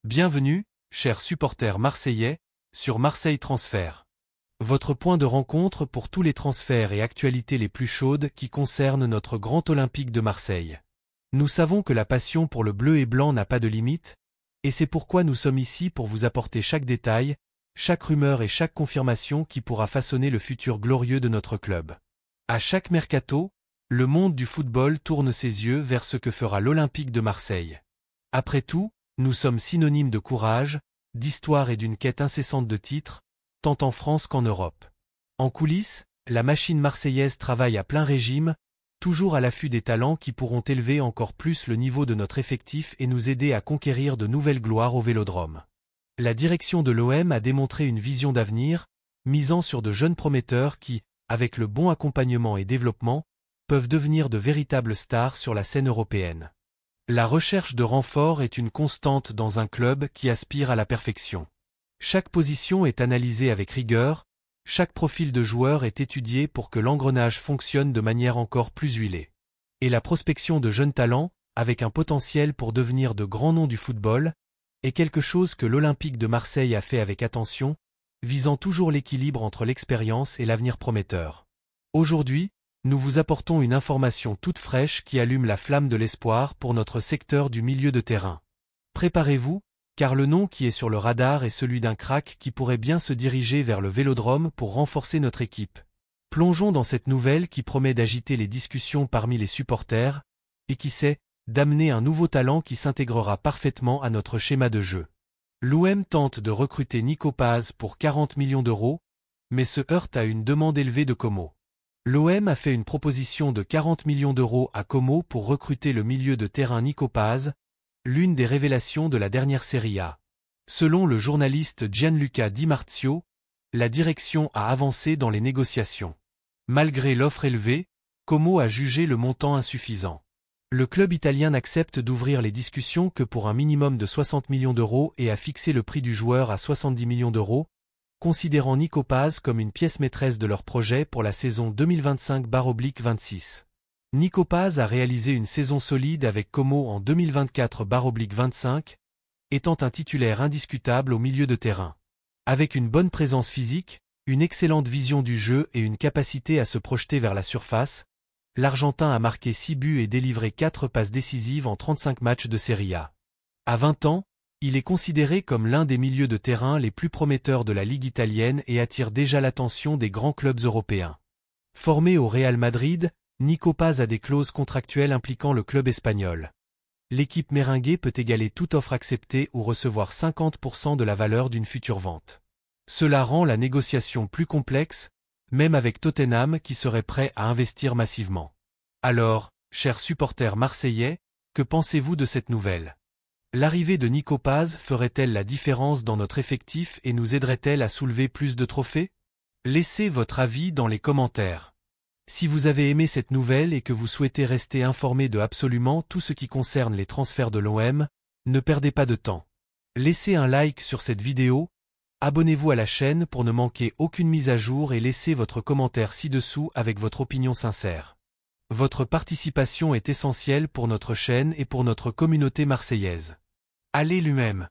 Bienvenue, chers supporters marseillais, sur Marseille Transfert. Votre point de rencontre pour tous les transferts et actualités les plus chaudes qui concernent notre grand Olympique de Marseille. Nous savons que la passion pour le bleu et blanc n'a pas de limite, et c'est pourquoi nous sommes ici pour vous apporter chaque détail, chaque rumeur et chaque confirmation qui pourra façonner le futur glorieux de notre club. À chaque mercato, le monde du football tourne ses yeux vers ce que fera l'Olympique de Marseille. Après tout, nous sommes synonymes de courage, d'histoire et d'une quête incessante de titres, tant en France qu'en Europe. En coulisses, la machine marseillaise travaille à plein régime, toujours à l'affût des talents qui pourront élever encore plus le niveau de notre effectif et nous aider à conquérir de nouvelles gloires au Vélodrome. La direction de l'OM a démontré une vision d'avenir, misant sur de jeunes prometteurs qui, avec le bon accompagnement et développement, peuvent devenir de véritables stars sur la scène européenne. La recherche de renforts est une constante dans un club qui aspire à la perfection. Chaque position est analysée avec rigueur, chaque profil de joueur est étudié pour que l'engrenage fonctionne de manière encore plus huilée. Et la prospection de jeunes talents, avec un potentiel pour devenir de grands noms du football, est quelque chose que l'Olympique de Marseille a fait avec attention, visant toujours l'équilibre entre l'expérience et l'avenir prometteur. Aujourd'hui, nous vous apportons une information toute fraîche qui allume la flamme de l'espoir pour notre secteur du milieu de terrain. Préparez-vous, car le nom qui est sur le radar est celui d'un crack qui pourrait bien se diriger vers le Vélodrome pour renforcer notre équipe. Plongeons dans cette nouvelle qui promet d'agiter les discussions parmi les supporters, et qui sait, d'amener un nouveau talent qui s'intégrera parfaitement à notre schéma de jeu. L'OM tente de recruter Nico Paz pour 40 millions d'euros, mais se heurte à une demande élevée de Como. L'OM a fait une proposition de 40 millions d'euros à Como pour recruter le milieu de terrain Nico Paz, l'une des révélations de la dernière Serie A. Selon le journaliste Gianluca Di Marzio, la direction a avancé dans les négociations. Malgré l'offre élevée, Como a jugé le montant insuffisant. Le club italien n'accepte d'ouvrir les discussions que pour un minimum de 60 millions d'euros et a fixé le prix du joueur à 70 millions d'euros, considérant Nico Paz comme une pièce maîtresse de leur projet pour la saison 2025/26. Nico Paz a réalisé une saison solide avec Como en 2024/25, étant un titulaire indiscutable au milieu de terrain. Avec une bonne présence physique, une excellente vision du jeu et une capacité à se projeter vers la surface, l'Argentin a marqué 6 buts et délivré 4 passes décisives en 35 matchs de Serie A. À 20 ans, il est considéré comme l'un des milieux de terrain les plus prometteurs de la Ligue italienne et attire déjà l'attention des grands clubs européens. Formé au Real Madrid, Nico Paz a des clauses contractuelles impliquant le club espagnol. L'équipe merengue peut égaler toute offre acceptée ou recevoir 50% de la valeur d'une future vente. Cela rend la négociation plus complexe, même avec Tottenham qui serait prêt à investir massivement. Alors, chers supporters marseillais, que pensez-vous de cette nouvelle ? L'arrivée de Nico Paz ferait-elle la différence dans notre effectif et nous aiderait-elle à soulever plus de trophées ? Laissez votre avis dans les commentaires. Si vous avez aimé cette nouvelle et que vous souhaitez rester informé de absolument tout ce qui concerne les transferts de l'OM, ne perdez pas de temps. Laissez un like sur cette vidéo, abonnez-vous à la chaîne pour ne manquer aucune mise à jour et laissez votre commentaire ci-dessous avec votre opinion sincère. Votre participation est essentielle pour notre chaîne et pour notre communauté marseillaise. Allez l'UM!